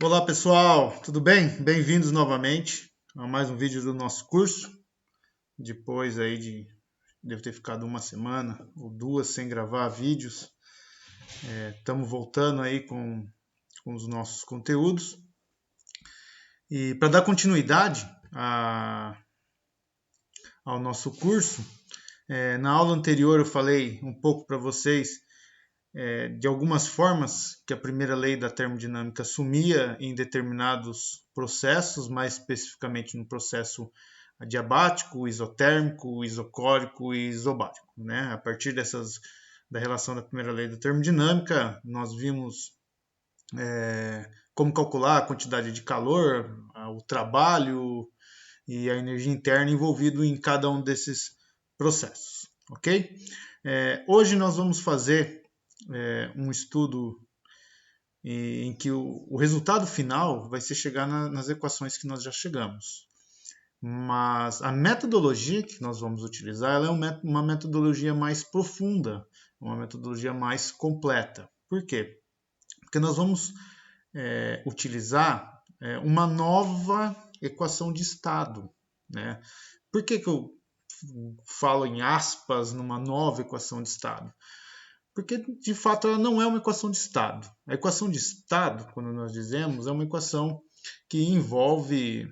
Olá pessoal, tudo bem? Bem-vindos novamente a mais um vídeo do nosso curso. Depois aí devo ter ficado uma semana ou duas sem gravar vídeos. Estamos voltando aí com os nossos conteúdos. E para dar continuidade ao nosso curso, na aula anterior eu falei um pouco para vocês de algumas formas que a primeira lei da termodinâmica assumia em determinados processos, mais especificamente no processo adiabático, isotérmico, isocórico e isobárico. Né? A partir da relação da primeira lei da termodinâmica, nós vimos como calcular a quantidade de calor, o trabalho e a energia interna envolvido em cada um desses processos. Ok? Hoje nós vamos fazer um estudo em que o resultado final vai ser chegar nas equações que nós já chegamos. Mas a metodologia que nós vamos utilizar ela é uma metodologia mais profunda, uma metodologia mais completa. Por quê? Porque nós vamos utilizar uma nova equação de estado. Né? Por que eu falo em aspas numa nova equação de estado? Porque, de fato, ela não é uma equação de estado. A equação de estado, quando nós dizemos, é uma equação que envolve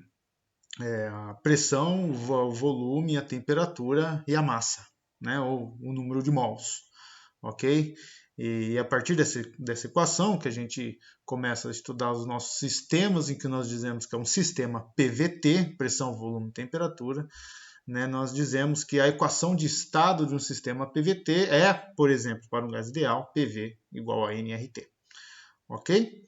a pressão, o volume, a temperatura e a massa, né? Ou o número de mols, ok? E a partir dessa equação que a gente começa a estudar os nossos sistemas, em que nós dizemos que é um sistema PVT, pressão, volume e temperatura, né, nós dizemos que a equação de estado de um sistema PVT é, por exemplo, para um gás ideal, PV igual a nRT. Ok?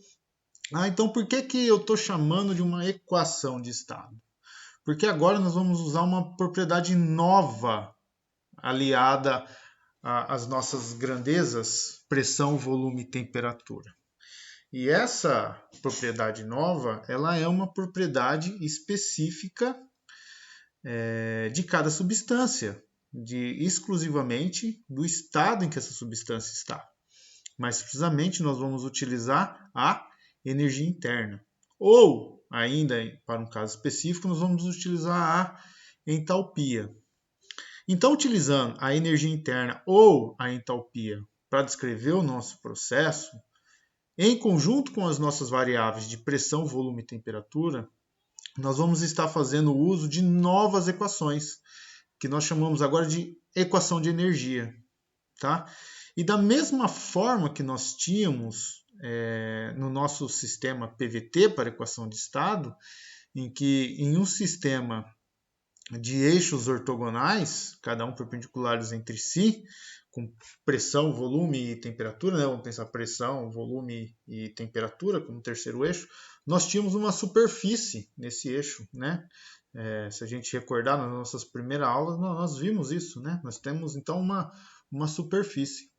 Então, por que eu estou chamando de uma equação de estado? Porque agora nós vamos usar uma propriedade nova aliada às nossas grandezas, pressão, volume e temperatura. E essa propriedade nova, ela é uma propriedade específica de cada substância, exclusivamente do estado em que essa substância está. Mais precisamente, nós vamos utilizar a energia interna. Ou, ainda para um caso específico, nós vamos utilizar a entalpia. Então, utilizando a energia interna ou a entalpia para descrever o nosso processo, em conjunto com as nossas variáveis de pressão, volume e temperatura, nós vamos estar fazendo uso de novas equações, que nós chamamos agora de equação de energia. Tá? E da mesma forma que nós tínhamos no nosso sistema PVT para equação de estado, em que em um sistema de eixos ortogonais, cada um perpendiculares entre si, com pressão, volume e temperatura, né? Vamos pensar pressão, volume e temperatura como terceiro eixo, nós tínhamos uma superfície nesse eixo, né? Se a gente recordar nas nossas primeiras aulas, nós vimos isso, né? Nós temos então uma superfície.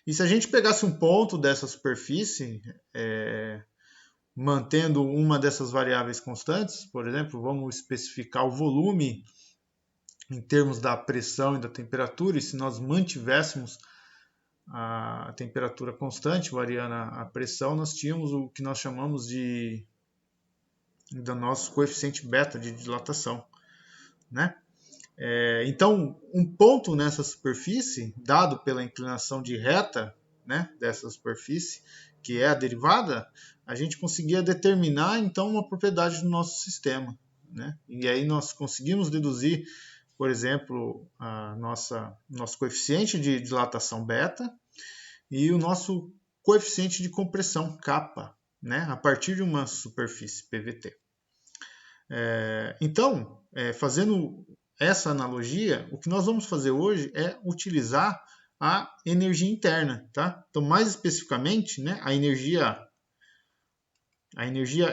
E se a gente pegasse um ponto dessa superfície, mantendo uma dessas variáveis constantes, por exemplo, vamos especificar o volume em termos da pressão e da temperatura, e se nós mantivéssemos a temperatura constante, variando a pressão, nós tínhamos o que nós chamamos do nosso coeficiente beta de dilatação, né? Então, um ponto nessa superfície, dado pela inclinação de reta, né, dessa superfície, que é a derivada, a gente conseguia determinar então uma propriedade do nosso sistema. Né? E aí nós conseguimos deduzir, por exemplo, nosso coeficiente de dilatação beta e o nosso coeficiente de compressão kappa, né, a partir de uma superfície PVT. Então, fazendo essa analogia, o que nós vamos fazer hoje é utilizar a energia interna. Tá? Então, mais especificamente, né, a energia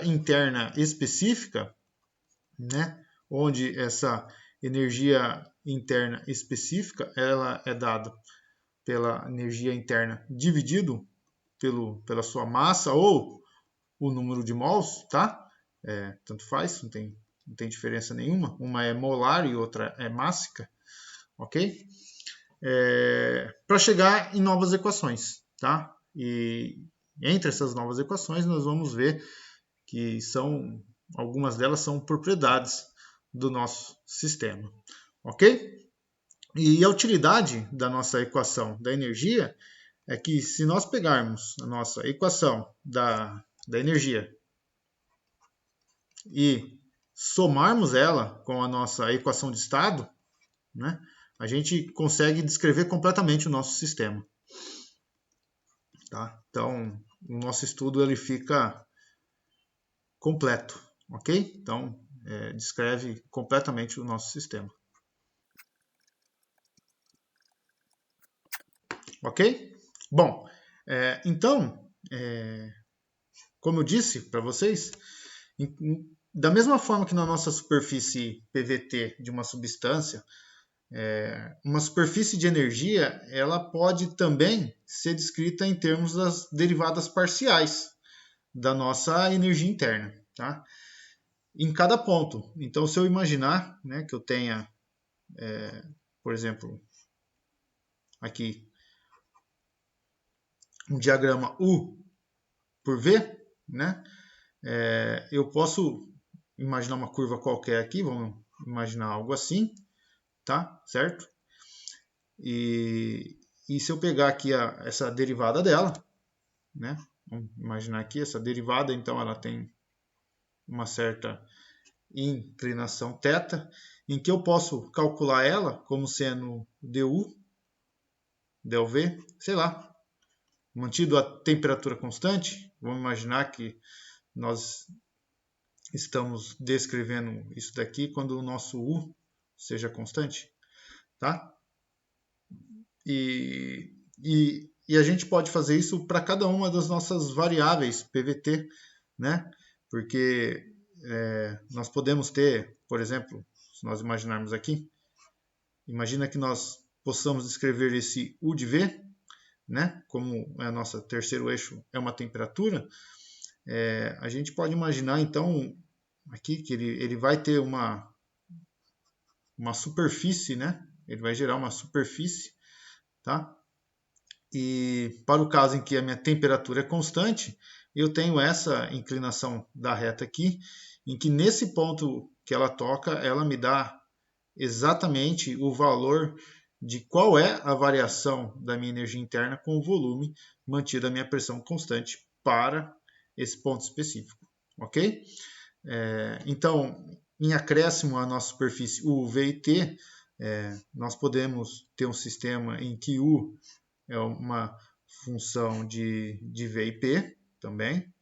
interna específica, né, onde essa energia interna específica ela é dada pela energia interna dividido pela sua massa ou o número de mols, tá? Tanto faz, não tem diferença nenhuma. Uma é molar e outra é mássica, ok? Para chegar em novas equações, tá? E entre essas novas equações nós vamos ver que são, algumas delas são propriedades do nosso sistema, ok? E a utilidade da nossa equação da energia é que se nós pegarmos a nossa equação da energia e somarmos ela com a nossa equação de estado, né, a gente consegue descrever completamente o nosso sistema. Tá? Então, o nosso estudo ele fica completo, ok? Então, descreve completamente o nosso sistema. Ok? Bom, então, como eu disse para vocês, da mesma forma que na nossa superfície PVT de uma substância, uma superfície de energia ela pode também ser descrita em termos das derivadas parciais da nossa energia interna, tá? Em cada ponto. Então, se eu imaginar, né, que eu tenha, por exemplo, aqui um diagrama U por V, né, eu posso imaginar uma curva qualquer aqui, vamos imaginar algo assim, tá? Certo? E se eu pegar aqui essa derivada dela, né? Vamos imaginar aqui essa derivada, então ela tem uma certa inclinação θ, em que eu posso calcular ela como sendo du, ΔV, sei lá, mantido a temperatura constante. Vamos imaginar que nós estamos descrevendo isso daqui quando o nosso U seja constante, tá? E a gente pode fazer isso para cada uma das nossas variáveis PVT, né? Porque nós podemos ter, por exemplo, se nós imaginarmos aqui, imagina que nós possamos descrever esse U de V, né? Como é a nossa terceiro eixo é uma temperatura, a gente pode imaginar então aqui que ele vai ter uma superfície, né? Ele vai gerar uma superfície, tá? E para o caso em que a minha temperatura é constante, eu tenho essa inclinação da reta aqui, em que nesse ponto que ela toca, ela me dá exatamente o valor de qual é a variação da minha energia interna com o volume mantido a minha pressão constante para esse ponto específico, ok? Então, em acréscimo à nossa superfície U, V e T, nós podemos ter um sistema em que U é uma função de V e P também,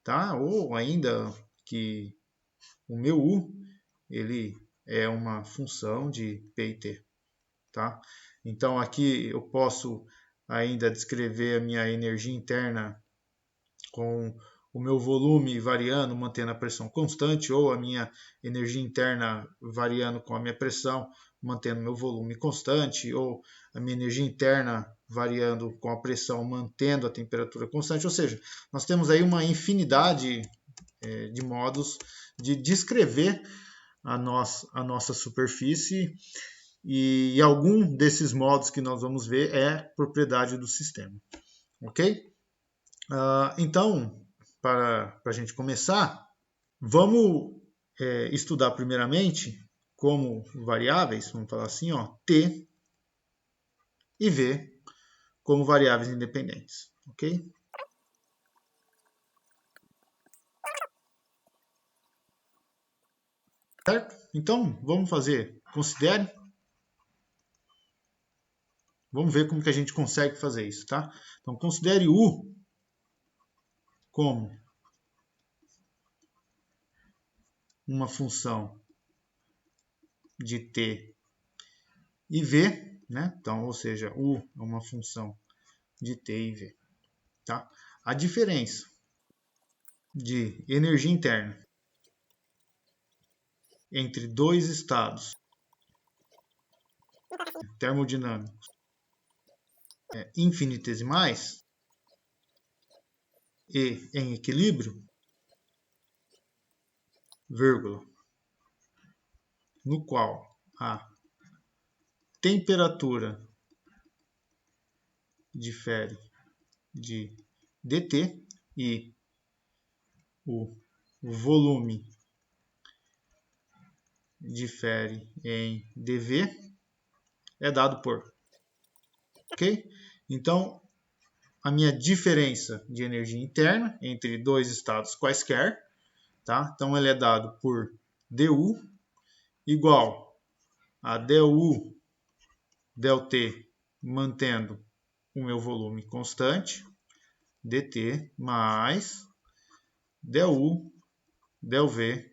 tá? Ou ainda que o meu U ele é uma função de P e T, tá? Então aqui eu posso ainda descrever a minha energia interna com o meu volume variando, mantendo a pressão constante, ou a minha energia interna variando com a minha pressão, mantendo meu volume constante, ou a minha energia interna variando com a pressão, mantendo a temperatura constante. Ou seja, nós temos aí uma infinidade de modos de descrever a nossa superfície, e algum desses modos que nós vamos ver é propriedade do sistema. Ok? Então, para a gente começar, vamos estudar primeiramente como variáveis, vamos falar assim, ó, T e V como variáveis independentes, ok? Certo? Então, vamos fazer, considere. Vamos ver como que a gente consegue fazer isso, tá? Então, considere U como uma função de T e V, né? Então, ou seja, U é uma função de T e V, tá? A diferença de energia interna entre dois estados termodinâmicos infinitesimais e em equilíbrio, vírgula, no qual a temperatura difere de dt e o volume difere em dV é dado por, ok? Então, a minha diferença de energia interna entre dois estados quaisquer, tá? Então, ele é dado por dU igual a dU ΔT, mantendo o meu volume constante, dt, mais dU ΔV,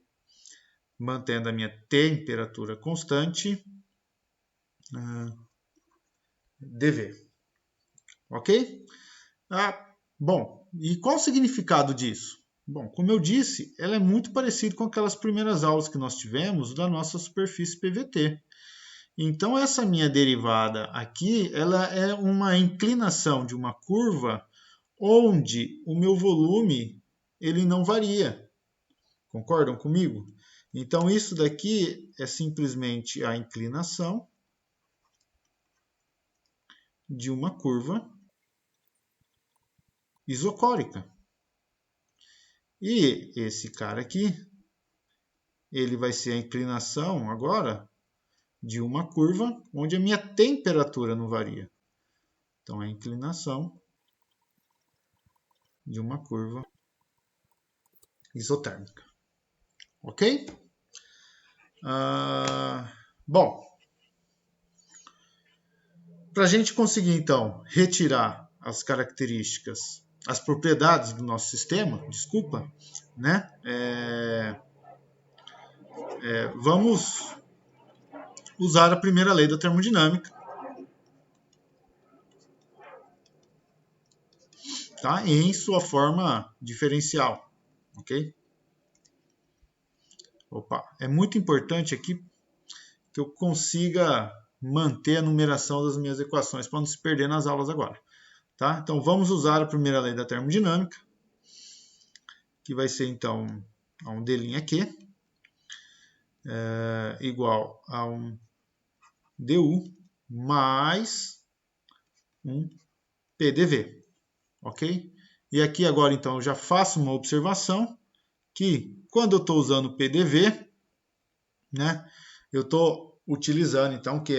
mantendo a minha temperatura constante, dV. Ok? Bom, e qual o significado disso? Bom, como eu disse, ela é muito parecida com aquelas primeiras aulas que nós tivemos da nossa superfície PVT. Então, essa minha derivada aqui, ela é uma inclinação de uma curva onde o meu volume ele não varia. Concordam comigo? Então, isso daqui é simplesmente a inclinação de uma curva isocórica. E esse cara aqui, ele vai ser a inclinação agora de uma curva onde a minha temperatura não varia. Então, é a inclinação de uma curva isotérmica. Ok? Bom, para a gente conseguir, então, retirar as características, as propriedades do nosso sistema, desculpa, né? Vamos usar a primeira lei da termodinâmica, tá? Em sua forma diferencial, ok? Opa, é muito importante aqui que eu consiga manter a numeração das minhas equações para não se perder nas aulas agora, tá? Então vamos usar a primeira lei da termodinâmica, que vai ser então a um d'Q igual a um dU mais um PDV, ok? E aqui agora então eu já faço uma observação que quando eu estou usando PDV, né, eu estou utilizando então que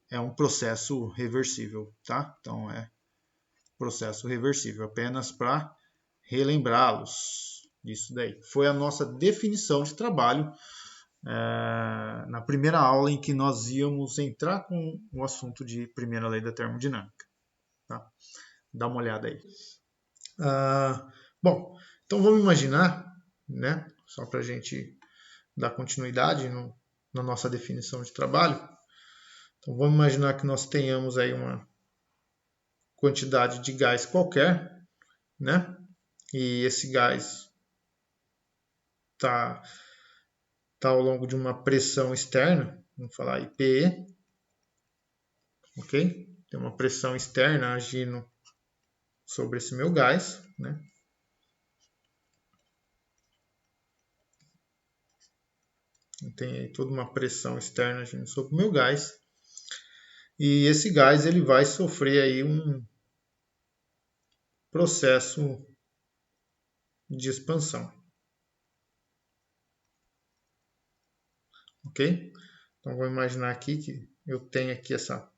é um processo reversível, tá? Então é processo reversível, apenas para relembrá-los disso daí. Foi a nossa definição de trabalho na primeira aula em que nós íamos entrar com o assunto de primeira lei da termodinâmica. Tá? Dá uma olhada aí. Bom, então vamos imaginar, né, só para a gente dar continuidade na nossa definição de trabalho. Então vamos imaginar que nós tenhamos aí uma quantidade de gás qualquer, né? E esse gás está ao longo de uma pressão externa, vamos falar IPE, ok? Tem uma pressão externa agindo sobre esse meu gás, né? Tem toda uma pressão externa agindo sobre o meu gás. E esse gás ele vai sofrer aí um processo de expansão. Ok? Então vou imaginar aqui que eu tenho aqui essa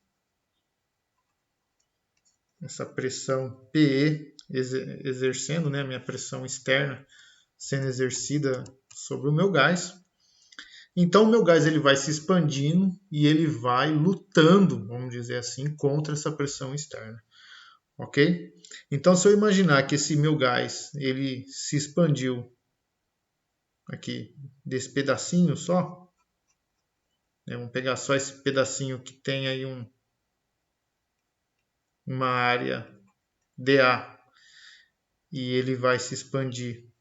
pressão PE exercendo, né, a minha pressão externa sendo exercida sobre o meu gás. Então o meu gás ele vai se expandindo e ele vai lutando, vamos dizer assim, contra essa pressão externa. Ok? Então se eu imaginar que esse meu gás ele se expandiu aqui desse pedacinho só, né, vamos pegar só esse pedacinho que tem aí uma área dA e ele vai se expandir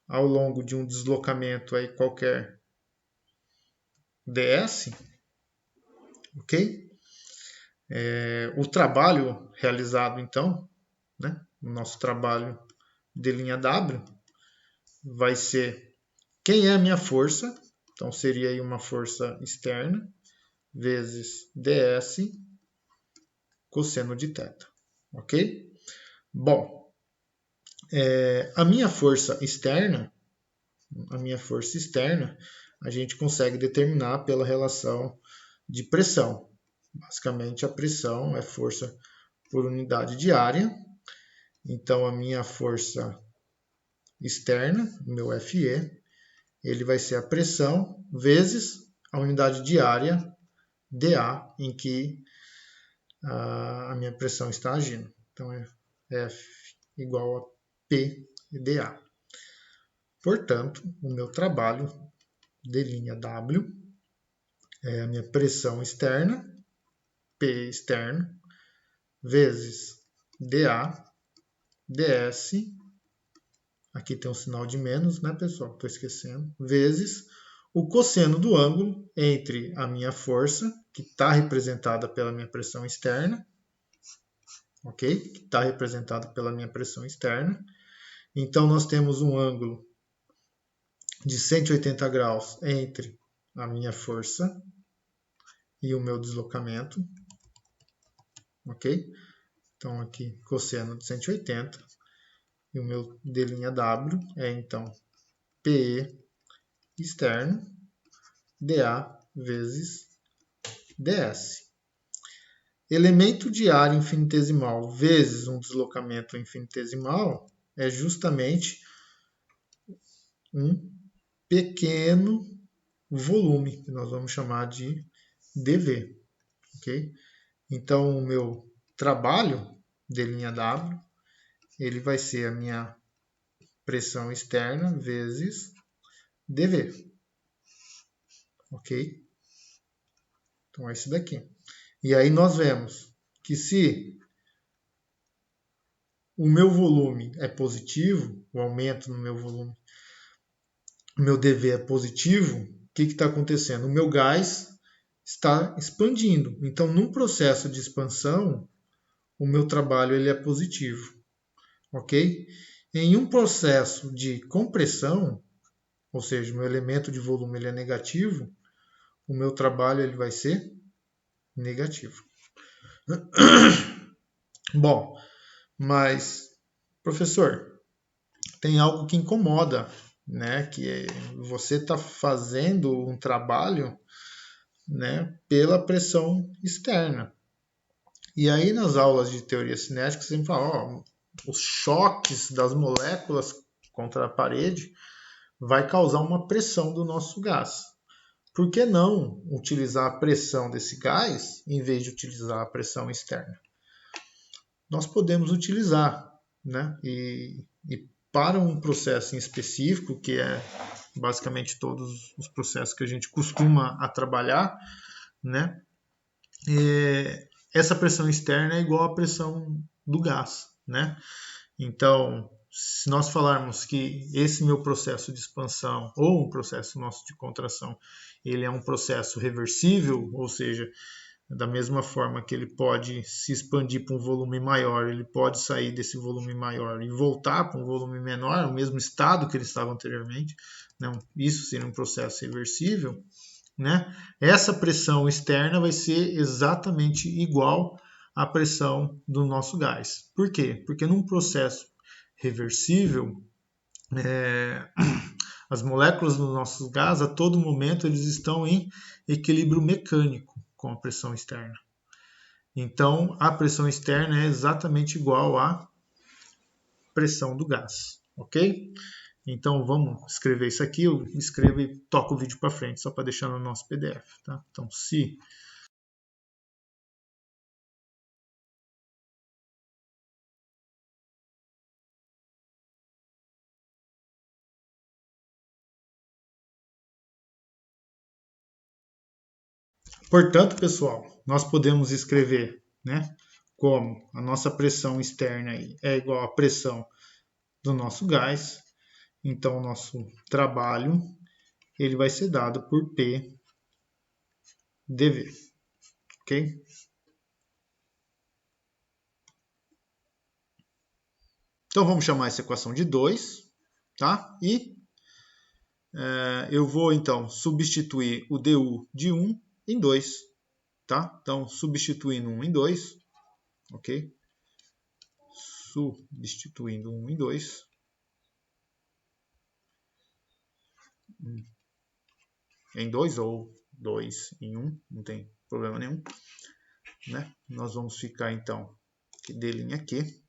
ao longo de um deslocamento aí qualquer ds, ok? O trabalho realizado então, né, o nosso trabalho de linha W vai ser quem é a minha força, então seria aí uma força externa vezes ds cosseno de θ, ok? Bom, a minha força externa, a minha força externa, a gente consegue determinar pela relação de pressão. Basicamente, a pressão é força por unidade de área. Então, a minha força externa, o meu FE, ele vai ser a pressão vezes a unidade de área, dA, em que a minha pressão está agindo. Então, é F igual a P dA. Portanto, o meu trabalho de' W é a minha pressão externa, P externo, vezes dA, ds, aqui tem um sinal de menos, né, pessoal? Estou esquecendo, vezes o cosseno do ângulo entre a minha força, que está representada pela minha pressão externa, ok? Que está representada pela minha pressão externa. Então, nós temos um ângulo de 180 graus entre a minha força e o meu deslocamento, ok? Então, aqui, cosseno de 180. E o meu d'W é, então, PE externo, dA vezes ds. Elemento de área infinitesimal vezes um deslocamento infinitesimal é justamente um pequeno volume, que nós vamos chamar de dV. Okay? Então, o meu trabalho d'W, ele vai ser a minha pressão externa vezes dV. Ok? Então, é isso daqui. E aí nós vemos que se o meu volume é positivo, o aumento no meu volume, o meu dV é positivo, o que está acontecendo? O meu gás está expandindo. Então, num processo de expansão, o meu trabalho ele é positivo. Ok? Em um processo de compressão, ou seja, o meu elemento de volume ele é negativo, o meu trabalho ele vai ser negativo. Bom, mas, professor, tem algo que incomoda, né? Que você está fazendo um trabalho, né, pela pressão externa. E aí, nas aulas de teoria cinética, você sempre fala, ó, os choques das moléculas contra a parede vai causar uma pressão do nosso gás. Por que não utilizar a pressão desse gás em vez de utilizar a pressão externa? Nós podemos utilizar, né? E para um processo em específico, que é basicamente todos os processos que a gente costuma a trabalhar, né? Essa pressão externa é igual à pressão do gás, né? Então, se nós falarmos que esse meu processo de expansão ou um processo nosso de contração, ele é um processo reversível, ou seja, da mesma forma que ele pode se expandir para um volume maior, ele pode sair desse volume maior e voltar para um volume menor, o mesmo estado que ele estava anteriormente. Não, isso seria um processo reversível, né? Essa pressão externa vai ser exatamente igual à pressão do nosso gás. Por quê? Porque num processo reversível, as moléculas do nosso gás, a todo momento, eles estão em equilíbrio mecânico com a pressão externa. Então, a pressão externa é exatamente igual à pressão do gás, ok? Então, vamos escrever isso aqui. Eu escrevo e toco o vídeo para frente, só para deixar no nosso PDF. Tá? Então, se portanto, pessoal, nós podemos escrever, né, como a nossa pressão externa aí é igual à pressão do nosso gás. Então, o nosso trabalho ele vai ser dado por P dV, ok? Então, vamos chamar essa equação de 2, tá? E eu vou, então, substituir o du de 1 em 2, tá? Então, substituindo 1 em 2, ok? Substituindo 1 em 2, em 2 ou 2 em 1, não tem problema nenhum, né? Nós vamos ficar então que D' aqui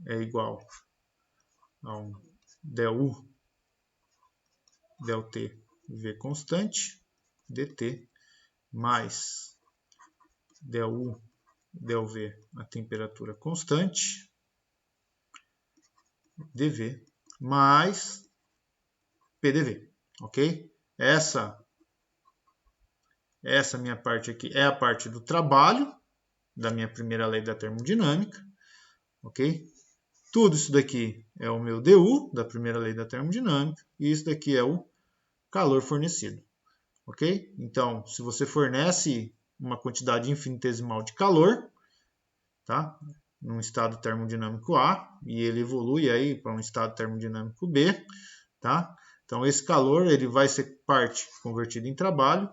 é igual a um del T V constante dt mais del V a temperatura constante dV mais PDV, ok? Essa minha parte aqui é a parte do trabalho da minha primeira lei da termodinâmica, ok? Tudo isso daqui é o meu DU da primeira lei da termodinâmica e isso daqui é o calor fornecido, ok? Então, se você fornece uma quantidade infinitesimal de calor, tá? Num estado termodinâmico A e ele evolui aí para um estado termodinâmico B, tá? Então, esse calor ele vai ser parte convertido em trabalho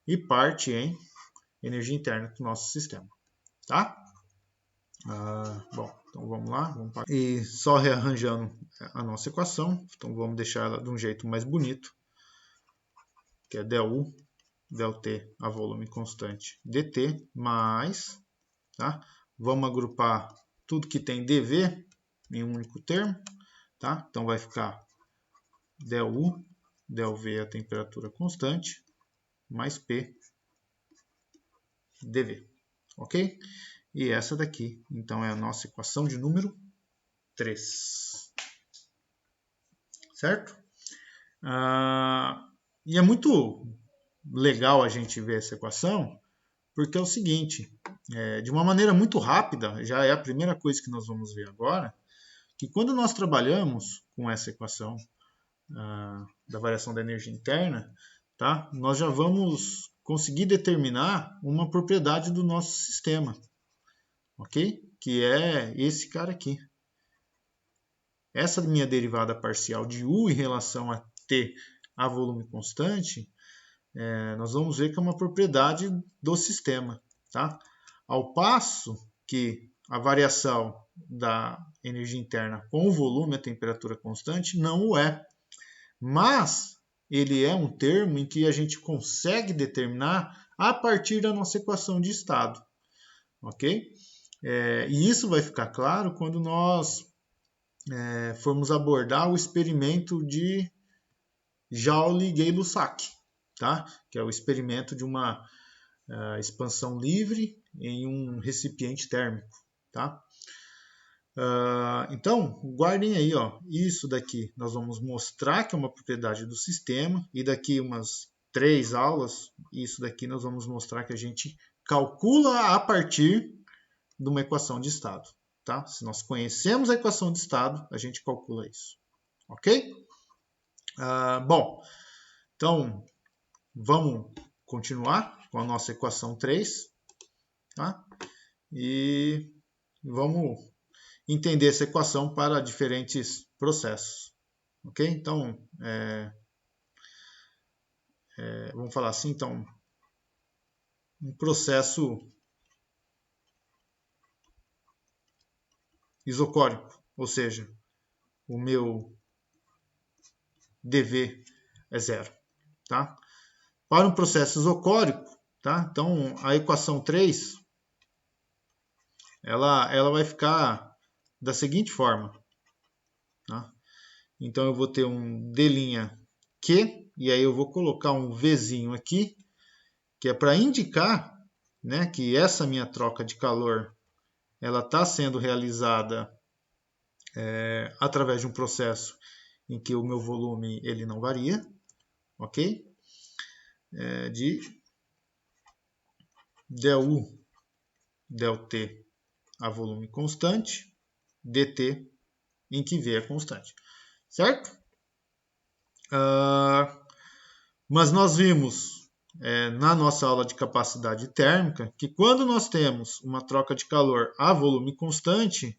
e parte em energia interna do nosso sistema, tá? Bom, então vamos lá. E só rearranjando a nossa equação, então vamos deixar ela de um jeito mais bonito, que é del T a volume constante dt mais, tá? Vamos agrupar tudo que tem dV em um único termo, tá? Então vai ficar del V a temperatura constante mais P dV, ok? E essa daqui, então, é a nossa equação de número 3. Certo? E é muito legal a gente ver essa equação, porque é o seguinte, de uma maneira muito rápida, já é a primeira coisa que nós vamos ver agora, que quando nós trabalhamos com essa equação da variação da energia interna, tá? Nós já vamos conseguir determinar uma propriedade do nosso sistema, ok? Que é esse cara aqui. Essa minha derivada parcial de U em relação a T a volume constante, nós vamos ver que é uma propriedade do sistema, tá? Ao passo que a variação da energia interna com o volume, a temperatura constante, não o é. Mas ele é um termo em que a gente consegue determinar a partir da nossa equação de estado, ok? E isso vai ficar claro quando nós formos abordar o experimento de Joule-Gay-Lussac, tá? Que é o experimento de uma expansão livre em um recipiente térmico, tá? Então, guardem aí, ó, isso daqui nós vamos mostrar que é uma propriedade do sistema e daqui umas 3 aulas, isso daqui nós vamos mostrar que a gente calcula a partir de uma equação de estado, tá? Se nós conhecemos a equação de estado, a gente calcula isso, ok? Bom, então vamos continuar com a nossa equação 3, tá? E vamos entender essa equação para diferentes processos, ok? Então, vamos falar assim, então, um processo isocórico, ou seja, o meu dV é zero, tá? Para um processo isocórico, tá? Então, a equação 3, ela vai ficar da seguinte forma, tá? Então, eu vou ter um D'Q, e aí eu vou colocar um Vzinho aqui, que é para indicar, né, que essa minha troca de calor ela está sendo realizada através de um processo em que o meu volume ele não varia, ok? De del T a volume constante, dt em que V é constante, certo? Mas nós vimos na nossa aula de capacidade térmica que quando nós temos uma troca de calor a volume constante,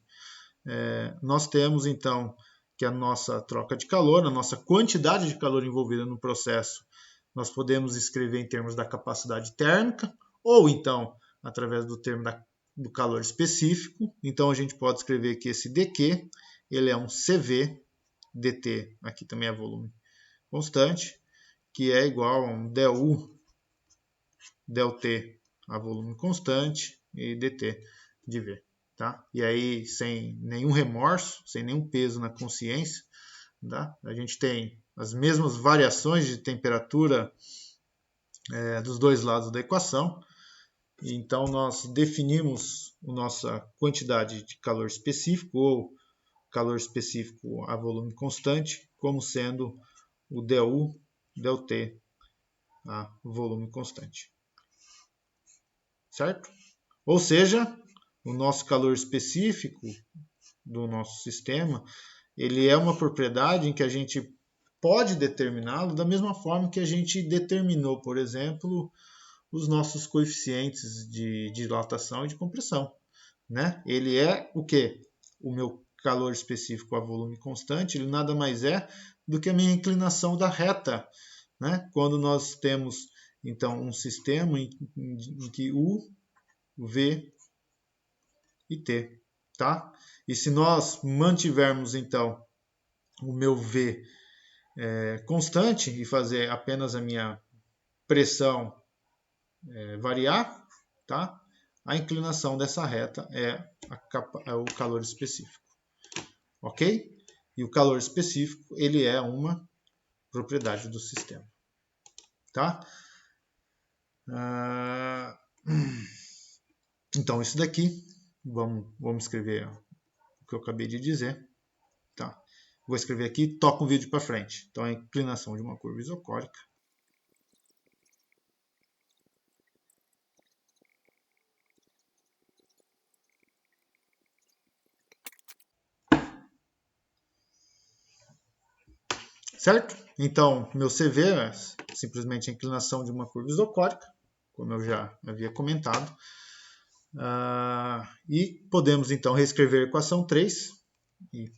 nós temos então que a nossa troca de calor, a nossa quantidade de calor envolvida no processo, nós podemos escrever em termos da capacidade térmica, ou então através do termo do calor específico. Então a gente pode escrever que esse dQ ele é um CV, dt, aqui também é volume constante, que é igual a um del t a volume constante e dt de V. Tá? E aí, sem nenhum remorso, sem nenhum peso na consciência, tá? A gente tem as mesmas variações de temperatura dos dois lados da equação. Então, nós definimos a nossa quantidade de calor específico, ou calor específico a volume constante, como sendo o dU, ΔT a volume constante. Certo? Ou seja, o nosso calor específico do nosso sistema, ele é uma propriedade em que a gente pode determiná-lo da mesma forma que a gente determinou, por exemplo, os nossos coeficientes de dilatação e de compressão. Né? Ele é o quê? O meu calor específico a volume constante, ele nada mais é do que a minha inclinação da reta. Né? Quando nós temos, então, um sistema em que U, V e T. Tá? E se nós mantivermos, então, o meu V constante e fazer apenas a minha pressão variar, tá? A inclinação dessa reta é o calor específico. Ok? E o calor específico, ele é uma propriedade do sistema. Tá? Então, isso daqui, vamos escrever o que eu acabei de dizer. Tá? Vou escrever aqui e toco o vídeo para frente. Então, a inclinação de uma curva isocórica certo? Então, meu CV é simplesmente a inclinação de uma curva isocórica, como eu já havia comentado. E podemos, então, reescrever a equação 3. E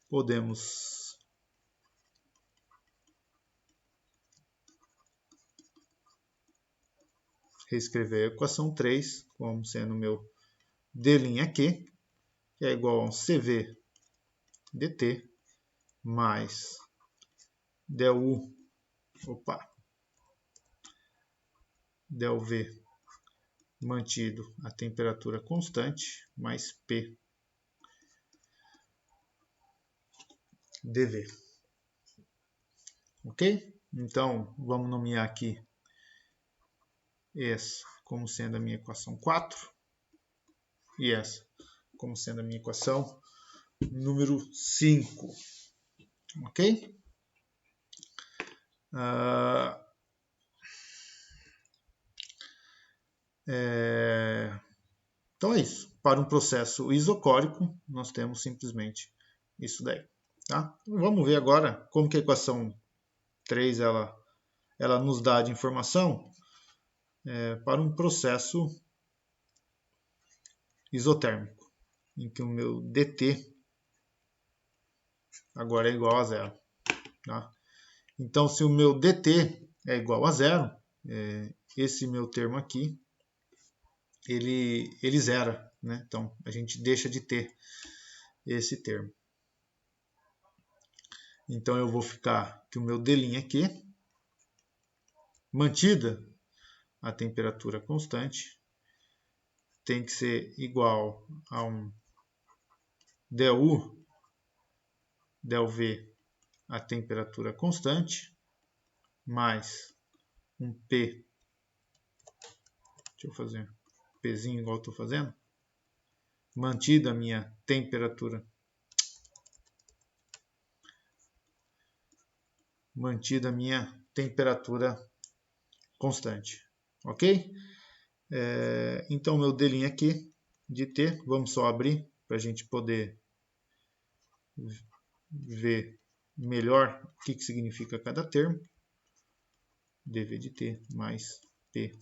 podemos reescrever a equação 3 como sendo meu d'Q, que é igual a um CV dt mais del V mantido a temperatura constante mais P dV. Ok? Então, vamos nomear aqui essa como sendo a minha equação 4 e essa como sendo a minha equação número 5. Ok? Então é isso. Para um processo isocórico, nós temos simplesmente isso daí. Tá? Então, vamos ver agora como que a equação 3 ela nos dá de informação para um processo isotérmico, em que o meu dt agora é igual a zero. Tá? Então, se o meu dt é igual a zero, esse meu termo aqui, ele zera. Né? Então, a gente deixa de ter esse termo. Então, eu vou ficar que o meu d'Q, mantida a temperatura constante, tem que ser igual a um del-V a temperatura constante, mais um P, deixa eu fazer Pzinho igual eu estou fazendo, mantida a minha temperatura, constante, ok? Então, meu d'Q aqui de T, vamos só abrir para a gente poder ver melhor o que significa cada termo. dV de T mais P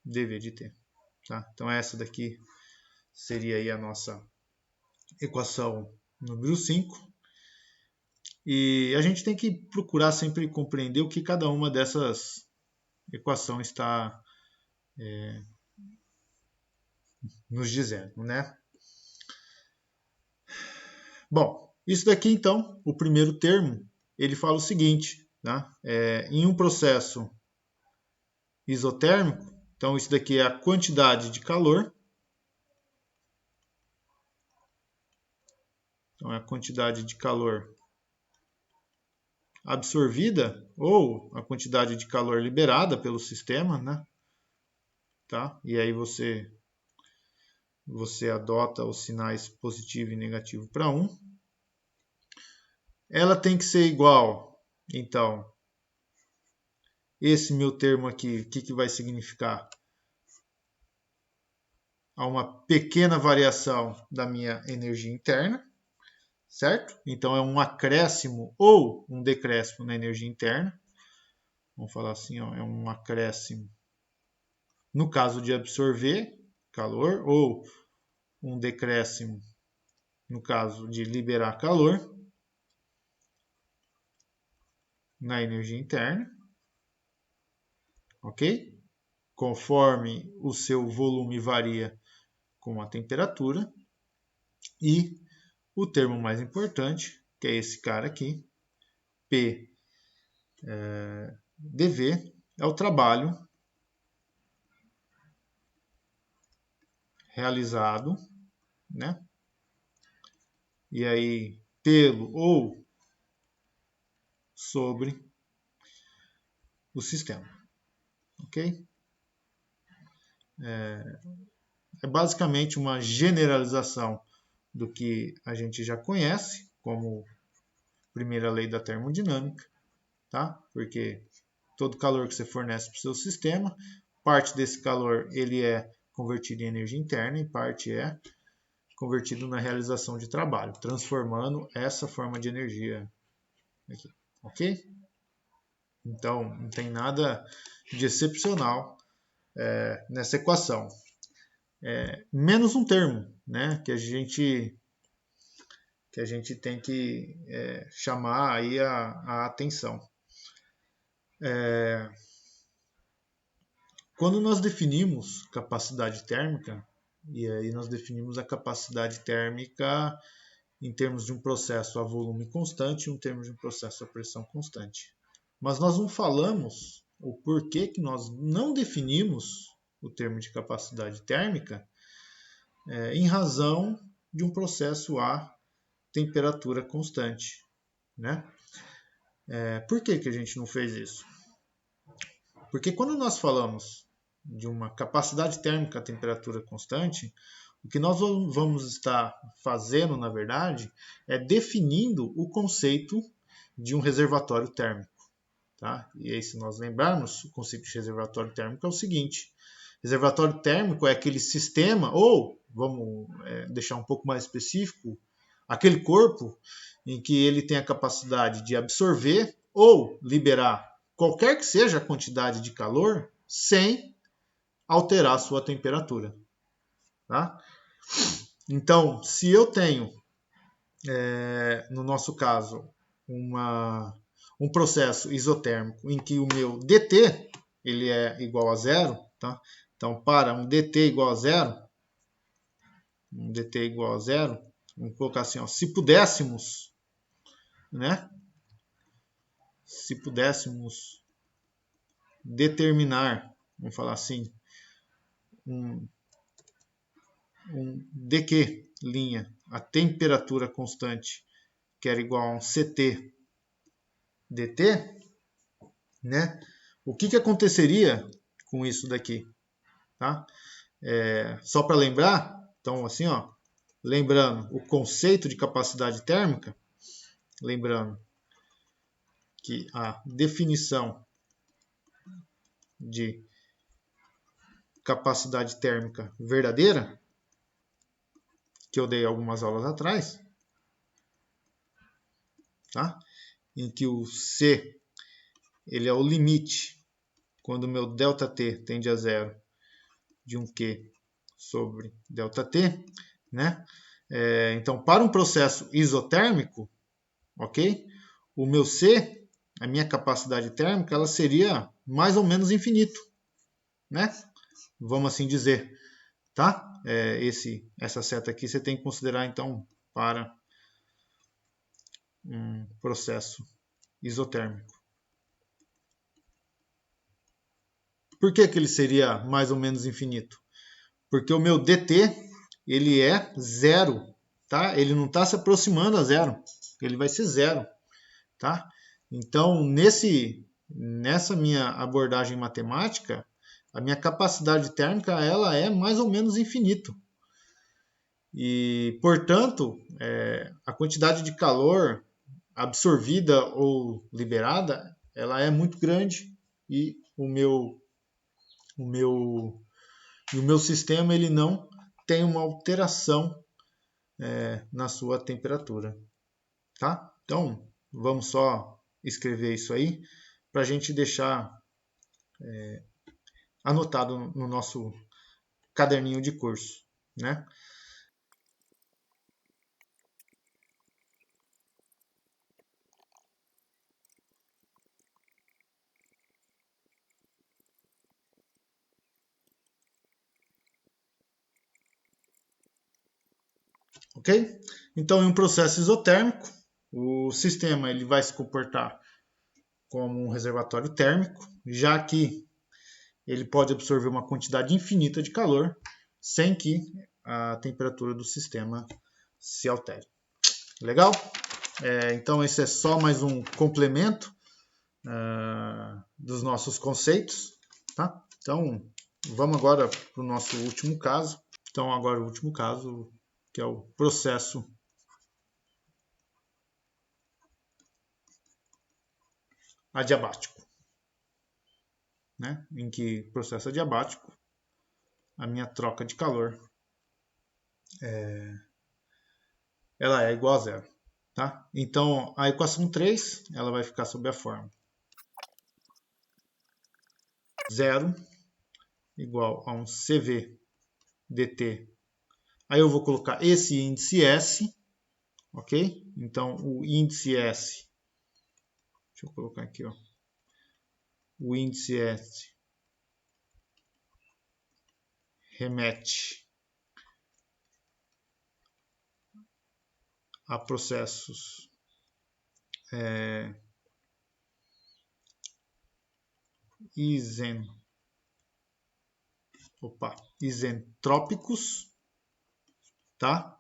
dV de T. Tá? Então, essa daqui seria aí a nossa equação número 5. E a gente tem que procurar sempre compreender o que cada uma dessas equações está nos dizendo, né? Bom, isso daqui então, o primeiro termo, ele fala o seguinte, tá? Em um processo isotérmico, então isso daqui é a quantidade de calor, então é a quantidade de calor absorvida ou a quantidade de calor liberada pelo sistema, né? Tá? E aí você adota os sinais positivo e negativo para um. Ela tem que ser igual, então, esse meu termo aqui, o que vai significar? A uma pequena variação da minha energia interna, certo? Então é um acréscimo ou um decréscimo na energia interna. Vamos falar assim, ó, é um acréscimo no caso de absorver calor ou um decréscimo no caso de liberar calor na energia interna, ok? Conforme o seu volume varia com a temperatura. E o termo mais importante, que é esse cara aqui, P dV, é o trabalho realizado, né? E aí, pelo ou sobre o sistema, ok? É basicamente uma generalização do que a gente já conhece como primeira lei da termodinâmica, tá? Porque todo calor que você fornece para o seu sistema, parte desse calor ele é convertido em energia interna e parte é convertido na realização de trabalho, transformando essa forma de energia aqui, ok? Então, não tem nada de excepcional nessa equação. Menos um termo, né, que a gente tem que chamar aí a atenção. Quando nós definimos capacidade térmica, e aí nós definimos a capacidade térmica em termos de um processo a volume constante e em termos de um processo a pressão constante. Mas nós não falamos o porquê que nós não definimos o termo de capacidade térmica em razão de um processo a temperatura constante, né? Por que a gente não fez isso? Porque quando nós falamos de uma capacidade térmica a temperatura constante, o que nós vamos estar fazendo, na verdade, é definindo o conceito de um reservatório térmico. Tá? E aí, se nós lembrarmos, o conceito de reservatório térmico é o seguinte: reservatório térmico é aquele sistema, ou vamos deixar um pouco mais específico, aquele corpo em que ele tem a capacidade de absorver ou liberar qualquer que seja a quantidade de calor sem alterar a sua temperatura. Tá? Então, se eu tenho, no nosso caso, um processo isotérmico em que o meu dt ele é igual a zero, tá? Então, para um dt igual a zero, vamos colocar assim, ó, se pudéssemos, né? Se pudéssemos determinar, vamos falar assim, um dq linha, a temperatura constante, que era igual a um Ct dt, né? O que aconteceria com isso daqui? Tá? Só para lembrar, então assim, ó, lembrando o conceito de capacidade térmica, lembrando que a definição de capacidade térmica verdadeira, que eu dei algumas aulas atrás, tá? Em que o C ele é o limite quando o meu ΔT tende a zero de um Q sobre ΔT, né? Então, para um processo isotérmico, ok? O meu C, a minha capacidade térmica, ela seria mais ou menos infinito, né? Vamos assim dizer, tá? Essa seta aqui você tem que considerar, então, para um processo isotérmico. Por que ele seria mais ou menos infinito? Porque o meu dt ele é zero, tá? Ele não está se aproximando a zero, ele vai ser zero, tá? Então, nessa minha abordagem matemática, a minha capacidade térmica ela é mais ou menos infinito. E, portanto, a quantidade de calor absorvida ou liberada, ela é muito grande e o meu sistema ele não tem uma alteração na sua temperatura, tá? Então, vamos só escrever isso aí para a gente deixar anotado no nosso caderninho de curso, né? Ok? Então, em um processo isotérmico, o sistema ele vai se comportar como um reservatório térmico, já que ele pode absorver uma quantidade infinita de calor sem que a temperatura do sistema se altere. Legal? Então, esse é só mais um complemento dos nossos conceitos. Tá? Então, vamos agora para o nosso último caso. Então, agora o último caso, que é o processo adiabático. Né? Em que processo adiabático, a minha troca de calor ela é igual a zero. Tá? Então, a equação 3 ela vai ficar sob a forma 0 igual a um CV dt. Aí eu vou colocar esse índice S, ok? Então, o índice S, deixa eu colocar aqui, ó. O índice S remete a processos isentrópicos, tá?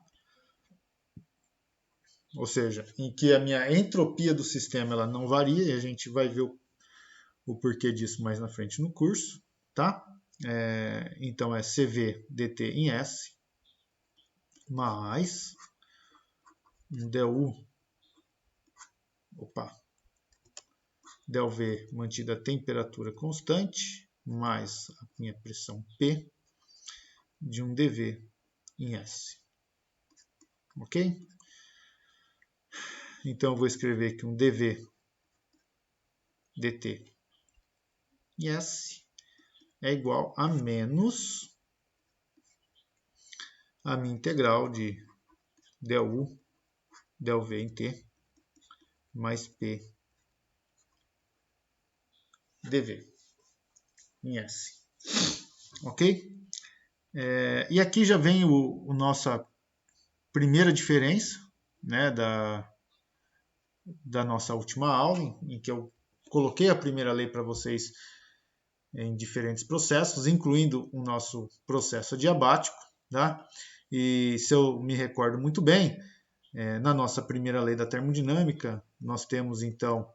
Ou seja, em que a minha entropia do sistema ela não varia, e a gente vai ver o porquê disso mais na frente no curso, tá? Então é CV dt em S mais um del V mantida a temperatura constante, mais a minha pressão P de um dV em S. Ok? Então eu vou escrever aqui um dV dt em S é igual a menos a minha integral de del U del V em T mais P dV em S. Ok? E aqui já vem a nossa primeira diferença, né, da nossa última aula, em que eu coloquei a primeira lei para vocês em diferentes processos, incluindo o nosso processo adiabático. Tá? E se eu me recordo muito bem, na nossa primeira lei da termodinâmica, nós temos então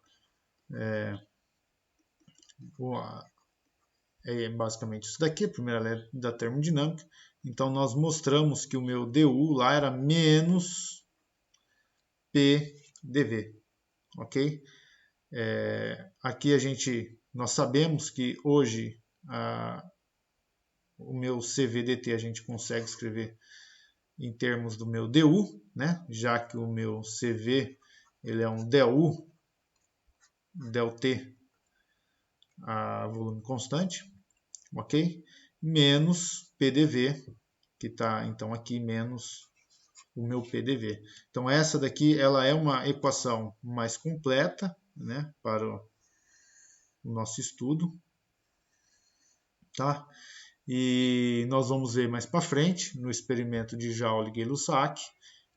basicamente isso daqui, a primeira lei da termodinâmica. Então nós mostramos que o meu du lá era menos PdV, ok? Aqui nós sabemos que hoje o meu CVDT a gente consegue escrever em termos do meu du, né? Já que o meu CV ele é um del T a volume constante, ok? Menos PDV, que está então aqui menos o meu PDV. Então essa daqui ela é uma equação mais completa, né, para o nosso estudo, tá? E nós vamos ver mais para frente no experimento de Joule e Gay-Lussac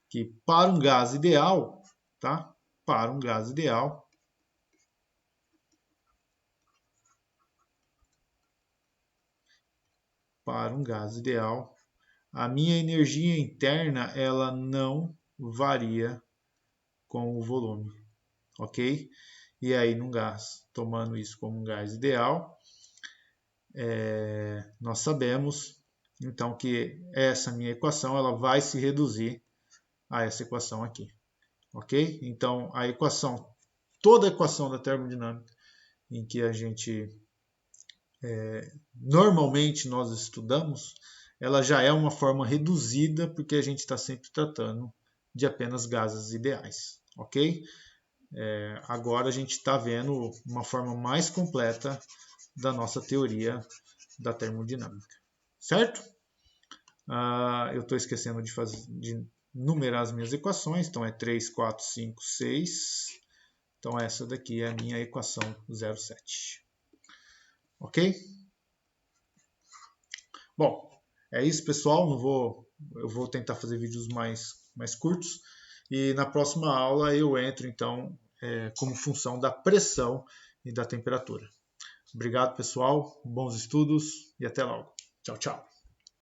que para um gás ideal, tá? para um gás ideal, a minha energia interna ela não varia com o volume, ok? E aí, num gás, tomando isso como um gás ideal, nós sabemos então que essa minha equação ela vai se reduzir a essa equação aqui, ok? Então, toda a equação da termodinâmica em que a gente normalmente nós estudamos, ela já é uma forma reduzida porque a gente está sempre tratando de apenas gases ideais, ok? Agora a gente está vendo uma forma mais completa da nossa teoria da termodinâmica, certo? Eu estou esquecendo de numerar as minhas equações, então é 3, 4, 5, 6. Então essa daqui é a minha equação 07. Ok? Bom, é isso, pessoal. Eu vou tentar fazer vídeos mais curtos. E na próxima aula eu entro, então, como função da pressão e da temperatura. Obrigado, pessoal. Bons estudos e até logo. Tchau, tchau.